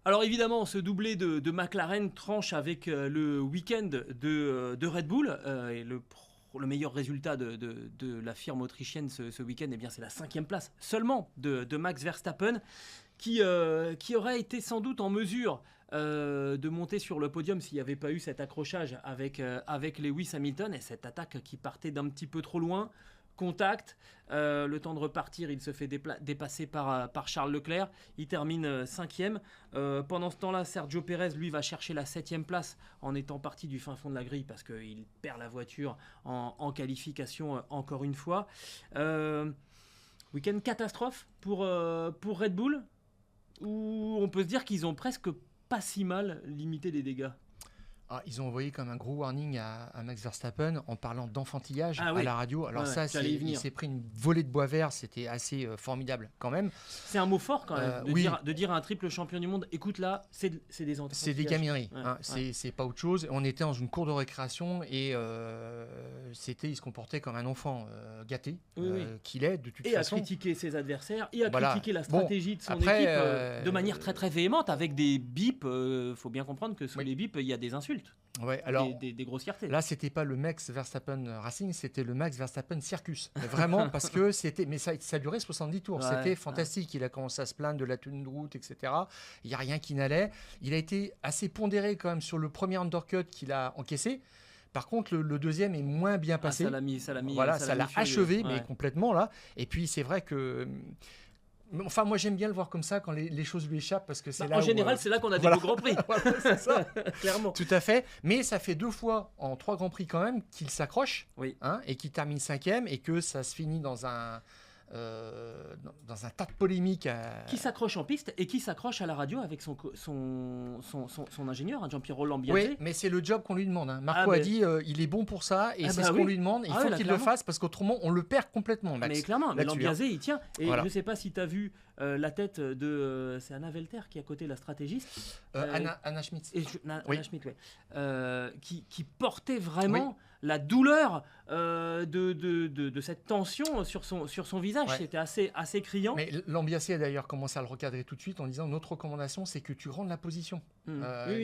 Alors évidemment, ce doublé de McLaren tranche avec le week-end de Red Bull. Et le meilleur résultat de la firme autrichienne ce week-end, eh bien, c'est la 5e place seulement de Max Verstappen, qui aurait été sans doute en mesure de monter sur le podium s'il n'y avait pas eu cet accrochage avec Lewis Hamilton et cette attaque qui partait d'un petit peu trop loin. Contact, le temps de repartir, il se fait dépasser par Charles Leclerc, il termine 5e. Pendant ce temps-là, Sergio Pérez, lui, va chercher la 7e place en étant parti du fin fond de la grille parce qu'il perd la voiture en qualification encore une fois. Week-end catastrophe pour Red Bull, où on peut se dire qu'ils ont presque pas si mal limité les dégâts. Ah, ils ont envoyé comme un gros warning à Max Verstappen en parlant d'enfantillage oui. à la radio. Alors il s'est pris une volée de bois vert, c'était assez formidable quand même. C'est un mot fort quand même, de dire à un triple champion du monde, écoute là, c'est des enfantillages. C'est des gamineries, c'est pas autre chose. On était dans une cour de récréation et il se comportait comme un enfant gâté qu'il est de toute façon. Et à critiquer ses adversaires, et à critiquer la stratégie de son équipe de manière très très véhémente, avec des bips. Faut bien comprendre que sous les bips, il y a des insultes. Ouais, alors, des grossièretés. Là, c'était pas le Max Verstappen Racing, c'était le Max Verstappen Circus. Mais vraiment, parce que ça durait 70 tours. C'était fantastique. Il a commencé à se plaindre de la tenue de route, etc. Il n'y a rien qui n'allait. Il a été assez pondéré quand même sur le premier undercut qu'il a encaissé. Par contre, le deuxième est moins bien passé. Ça l'a achevé, mais complètement là. Et puis, c'est vrai que. Enfin, moi j'aime bien le voir comme ça quand les choses lui échappent parce que c'est là. En général, c'est là qu'on a des beaux grands prix. C'est ça, clairement. Tout à fait. Mais ça fait 2 fois en 3 grands prix quand même qu'il s'accroche et qu'il termine 5e et que ça se finit dans un tas de polémiques. Qui s'accroche en piste et qui s'accroche à la radio avec son ingénieur, Giampiero Lambiase. Oui, mais c'est le job qu'on lui demande. Marco a dit il est bon pour ça et c'est ce qu'on lui demande. Il faut qu'il le fasse parce qu'autrautrement on le perd complètement. Max. Mais clairement, Lambiase il tient. Et je ne sais pas si tu as vu la tête de. C'est Anna Velter qui est à côté, la stratégiste. Anna Schmitz. Anna Schmitz, qui portait vraiment la douleur de cette tension sur son visage. C'était assez criant. Mais Lambiase a d'ailleurs commencé à le recadrer tout de suite en disant notre recommandation c'est que tu rendes la position.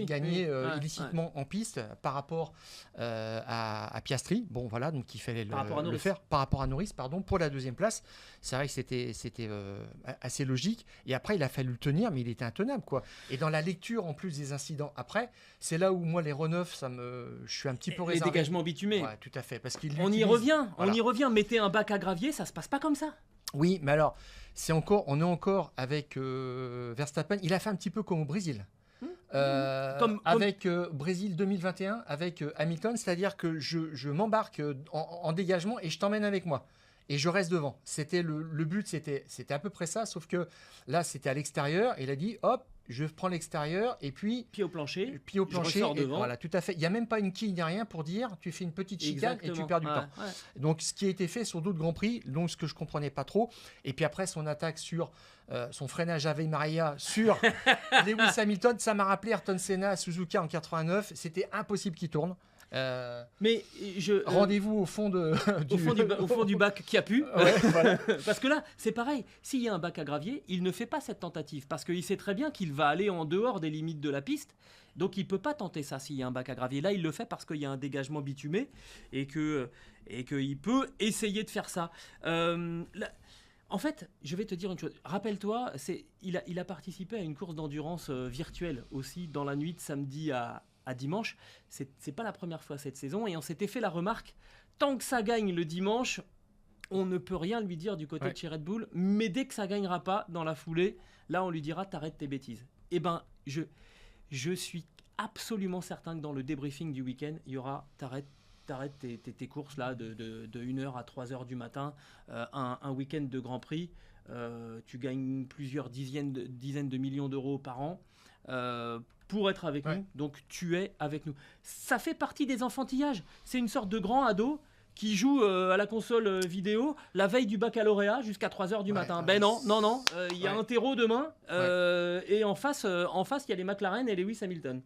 Gagner illicitement en piste par rapport à Piastri. Bon voilà, donc il fallait le faire par rapport à Norris, pour la 2e place. C'est vrai que c'était assez logique. Et après, il a fallu le tenir, mais il était intenable, quoi. Et dans la lecture, en plus des incidents après, c'est là où moi, les Renault, je suis un petit peu réservé. Les dégagements bitumés. Ouais, tout à fait. Parce on y revient. Mettez un bac à gravier, ça se passe pas comme ça. Oui, mais alors, on est encore avec Verstappen. Il a fait un petit peu comme au Brésil. Avec Brésil 2021, avec Hamilton, c'est-à-dire que je m'embarque en dégagement et je t'emmène avec moi. Et je reste devant. C'était le but, c'était à peu près ça, sauf que là, c'était à l'extérieur. Et il a dit, hop, je prends l'extérieur et puis... Pied au plancher. Je ressors devant. Voilà, tout à fait. Il n'y a même pas une quille ni rien pour dire, tu fais une petite chicane et tu perds du temps. Ouais. Donc, ce qui a été fait sur d'autres Grands Prix, donc ce que je ne comprenais pas trop. Et puis après, son attaque sur son freinage Ave Maria sur Lewis Hamilton, ça m'a rappelé Ayrton Senna à Suzuka en 89. C'était impossible qu'il tourne. Rendez-vous au fond du bac qui a pu. Voilà. Parce que là, c'est pareil. S'il y a un bac à gravier, il ne fait pas cette tentative parce qu'il sait très bien qu'il va aller en dehors des limites de la piste. Donc, il ne peut pas tenter ça s'il y a un bac à gravier. Il le fait parce qu'il y a un dégagement bitumé et qu'il peut essayer de faire ça. En fait, je vais te dire une chose. Rappelle-toi, il a participé à une course d'endurance virtuelle aussi dans la nuit de samedi à dimanche. C'est pas la première fois cette saison et on s'était fait la remarque, tant que ça gagne le dimanche, on ne peut rien lui dire du côté de chez Red Bull, mais dès que ça gagnera pas dans la foulée, là on lui dira t'arrêtes tes bêtises. Et je suis absolument certain que dans le débriefing du week-end, il y aura t'arrêtes tes courses là de 1h à 3h du matin, un week-end de Grand Prix, tu gagnes plusieurs dizaines de millions d'euros par an pour être avec nous, donc tu es avec nous. Ça fait partie des enfantillages. C'est une sorte de grand ado qui joue à la console vidéo la veille du baccalauréat jusqu'à 3h du matin. Non, il y a un terreau demain et en face, il y a les McLaren et Lewis Hamilton.